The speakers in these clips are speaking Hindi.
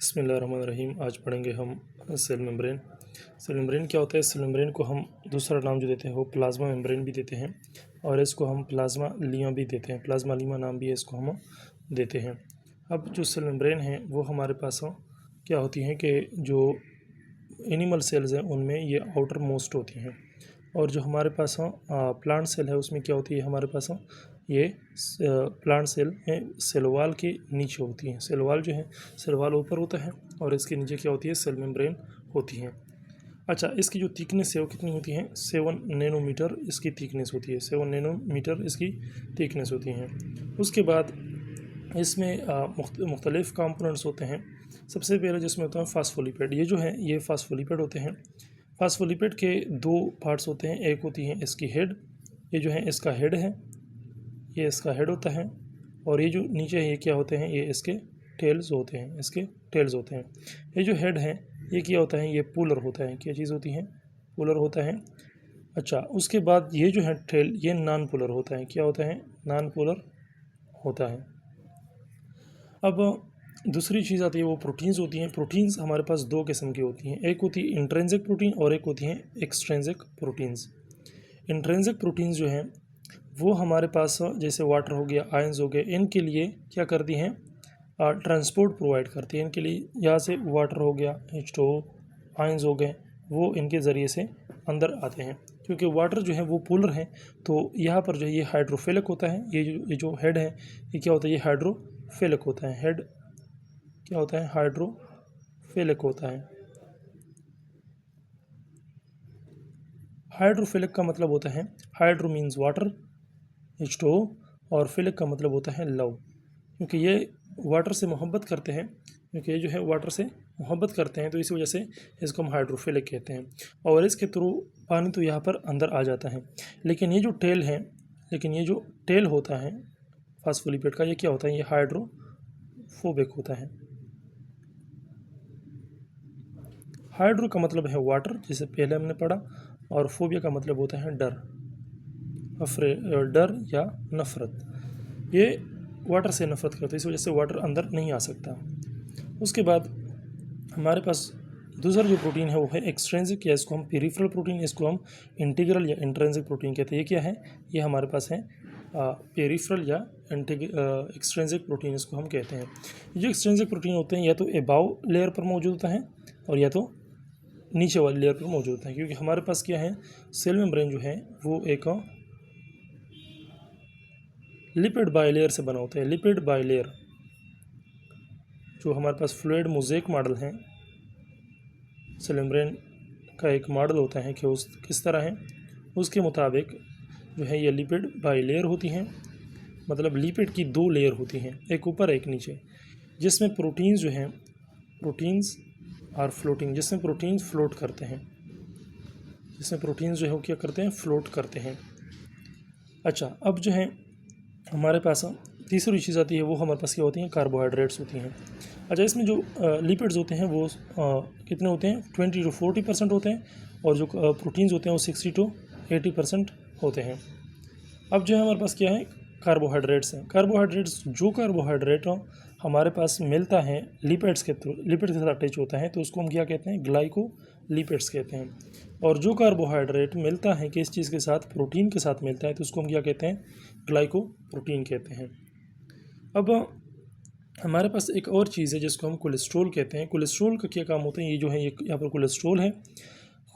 बिस्मिल्लाहिर्रहमानिर्रहीम। आज पढ़ेंगे हम सेल मेम्ब्रेन। सेल मेम्ब्रेन क्या होता है? सेल मेम्ब्रेन को हम दूसरा नाम जो देते हैं वो प्लाज्मा मेम्ब्रेन भी देते हैं और इसको हम प्लाज्मा लीमा भी देते हैं। प्लाज्मा लीमा नाम भी इसको हम देते हैं। अब जो सेल मेम्ब्रेन है वो हमारे पास क्या होती हैं कि जो एनिमल सेल्स हैं उनमें ये आउटर मोस्ट होती हैं और जो हमारे पास प्लांट सेल है उसमें क्या होती है हमारे पास ये प्लांट सेल में सेल वॉल के नीचे होती हैं। सेल वॉल जो है सेल वॉल ऊपर होता है और इसके नीचे क्या होती है? सेल मेम्ब्रेन होती है। अच्छा, इसकी जो थिकनेस है वो कितनी होती है? 7 नैनोमीटर इसकी थिकनेस होती है। 7 नैनोमीटर इसकी थिकनेस होती है। उसके बाद इसमें मुख्तलिफ कंपोनेंट्स होते हैं। सबसे पहले जिसमें होता है फास्फोलिपिड। ये जो है ये फास्फोलिपिड होते हैं। फास्फोलिपिड के दो पार्ट्स होते हैं। एक होती है इसकी हेड, ये जो है इसका हेड है, ये इसका हेड होता है और ये जो नीचे है ये क्या होते हैं? ये इसके टेल्स होते हैं, इसके टेल्स होते हैं। ये जो हेड है ये क्या होता है? ये पोलर होता है। क्या चीज़ होती है? पोलर होता है। अच्छा, उसके बाद ये जो है टेल ये नॉन पोलर होता है। क्या होता है? नॉन पोलर होता है। अब दूसरी चीज़ आती है वो प्रोटीन्स होती हैं। प्रोटीन्स हमारे पास दो किस्म की होती हैं। एक होती है इंट्रिंसिक प्रोटीन और एक होती है एक्सट्रिंसिक प्रोटीन्स। इंट्रिंसिक प्रोटीन्स जो हैं वो हमारे पास जैसे वाटर हो गया, आयंस हो गए, इनके लिए क्या करती हैं? ट्रांसपोर्ट प्रोवाइड करती है। इनके लिए यहाँ से वाटर हो गया, H2O, आयंस हो गए, वो इनके ज़रिए से अंदर आते हैं। क्योंकि वाटर जो है वो पोलर है तो यहाँ पर जो है ये हाइड्रोफिलिक होता है। ये जो हेड है ये क्या होता है? ये हाइड्रोफिलिक होता है। हेड क्या होता है? हाइड्रोफिलिक होता है। हाइड्रोफिलिक का मतलब होता है, हाइड्रो मीन्स वाटर, H2O, और फिलिक का मतलब होता है लव। क्योंकि ये वाटर से मोहब्बत करते हैं, क्योंकि ये जो है वाटर से मोहब्बत करते हैं तो इसी वजह से इसको हम हाइड्रोफिलिक कहते हैं और इसके थ्रू पानी तो यहाँ पर अंदर आ जाता है। लेकिन ये जो टेल होता है फास्फोलिपिड का, ये क्या होता है? ये हाइड्रोफोबिक होता है। हाइड्रो का मतलब है वाटर, जिसे पहले हमने पढ़ा, और फोबिया का मतलब होता है डर, डर या नफ़रत। ये वाटर से नफ़रत करते हैं, इस वजह से वाटर अंदर नहीं आ सकता। उसके बाद हमारे पास दूसरा जो प्रोटीन है वो है एक्सट्रिंसिक, या इसको हम पेरिफेरल प्रोटीन, इसको हम इंटीग्रल या इंट्रिंसिक प्रोटीन कहते हैं। ये क्या है? ये हमारे पास है पेरिफेरल या एक्सट्रिंसिक प्रोटीन इसको हम कहते हैं। जो एक्सट्रिंसिक प्रोटीन होते हैं या तो एबाव लेयर पर मौजूद होता है और या तो नीचे वाली लेयर पर मौजूद होता है। क्योंकि हमारे पास क्या है? सेल मेम्ब्रेन जो है वो एक लिपिड बाइलेयर से बना होता है। लिपिड बाइलेयर जो हमारे पास फ्लूइड मोज़ेक मॉडल है, सेल मेम्ब्रेन का एक मॉडल होता है कि उस किस तरह है, उसके मुताबिक जो है ये लिपिड बाइलेयर होती हैं। मतलब लिपिड की दो लेयर होती हैं, एक ऊपर एक नीचे, जिसमें प्रोटीन्स जो हैं, प्रोटीन्स आर फ्लोटिंग, जिसमें प्रोटीन्स फ्लोट करते हैं, जिसमें प्रोटीन्स जो है वो क्या करते हैं? फ्लोट करते हैं। अच्छा, अब जो है हमारे पास तीसरी चीज़ आती है वो हमारे पास क्या होती हैं? कार्बोहाइड्रेट्स होती हैं। अच्छा, इसमें जो लिपिड्स होते हैं वो कितने होते हैं? 20 to 40% होते हैं और जो प्रोटीन्स होते हैं वो 60 to 80% होते हैं। अब जो है हमारे पास क्या है? कार्बोहाइड्रेट्स हैं। जो कार्बोहाइड्रेट हमारे पास मिलता है लिपिड्स के थ्रू, लिपिड्स के साथ अटैच होता है तो उसको हम क्या कहते हैं? ग्लाइकोलिपिड्स कहते हैं। और जो कार्बोहाइड्रेट मिलता है किस चीज़ के साथ? प्रोटीन के साथ मिलता है तो उसको हम क्या कहते हैं? ग्लाइकोप्रोटीन कहते हैं। अब हमारे पास एक और चीज़ है जिसको हम कोलेस्ट्रॉल कहते हैं। कोलेस्ट्रॉल का क्या काम होता है? ये जो है ये यहाँ पर कोलेस्ट्रॉल है।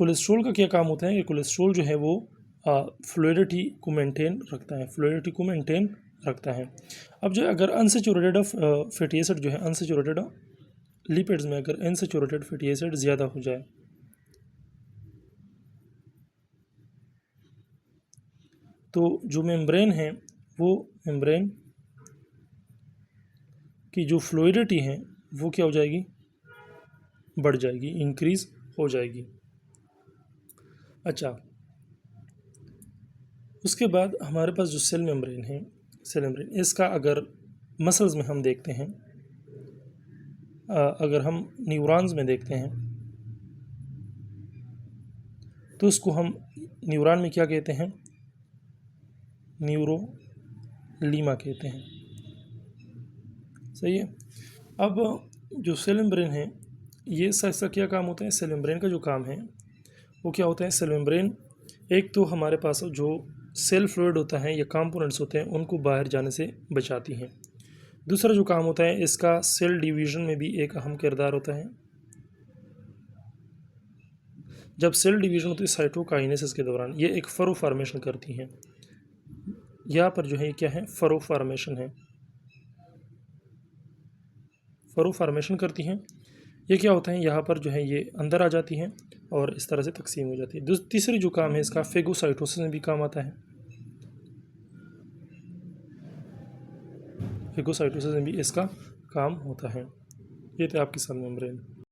कोलेस्ट्रॉल का क्या काम होता है? ये कोलेस्ट्रॉल जो है वो फ्लूइडिटी को मेंटेन रखता है, फ्लूइडिटी को मेंटेन रखता है। अब जो अगर अनसैचुरेटेड फैटी एसिड जो है, अनसैचुरेटेड लिपिड्स में अगर अनसैचुरेटेड फैटी एसिड ज़्यादा हो जाए तो जो मेम्ब्रेन है वो मेम्ब्रेन की जो फ्लूइडिटी है वो क्या हो जाएगी? बढ़ जाएगी, इंक्रीज़ हो जाएगी। अच्छा, उसके बाद हमारे पास जो सेल मेम्ब्रेन है, सेल मेम्ब्रेन इसका अगर मसल्स में हम देखते हैं, अगर हम न्यूरॉन्स में देखते हैं तो उसको हम न्यूरॉन में क्या कहते हैं? न्यूरोलीमा कहते हैं। सही है। अब जो सेल मेम्ब्रेन है ये इसका क्या काम होता है? सेल मेम्ब्रेन का जो काम है वो क्या होता है? सेल मेम्ब्रेन एक तो हमारे पास जो सेल फ्लूइड होता है या कंपोनेंट्स होते हैं उनको बाहर जाने से बचाती हैं। दूसरा जो काम होता है इसका सेल डिवीज़न में भी एक अहम किरदार होता है। जब सेल डिवीज़न होती है साइटोकाइनेसिस के दौरान ये एक फरो फार्मेशन करती हैं। यहाँ पर जो है ये क्या है? फरो फार्मेशन है। फरो फार्मेशन करती हैं। ये क्या होता है? यहाँ पर जो है ये अंदर आ जाती हैं और इस तरह से तकसीम हो जाती है। तीसरी जो काम है इसका फेगोसाइटोसिस में भी काम आता है। फेगोसाइटोसिस में भी इसका काम होता है। ये थे आपके सेल मेम्ब्रेन।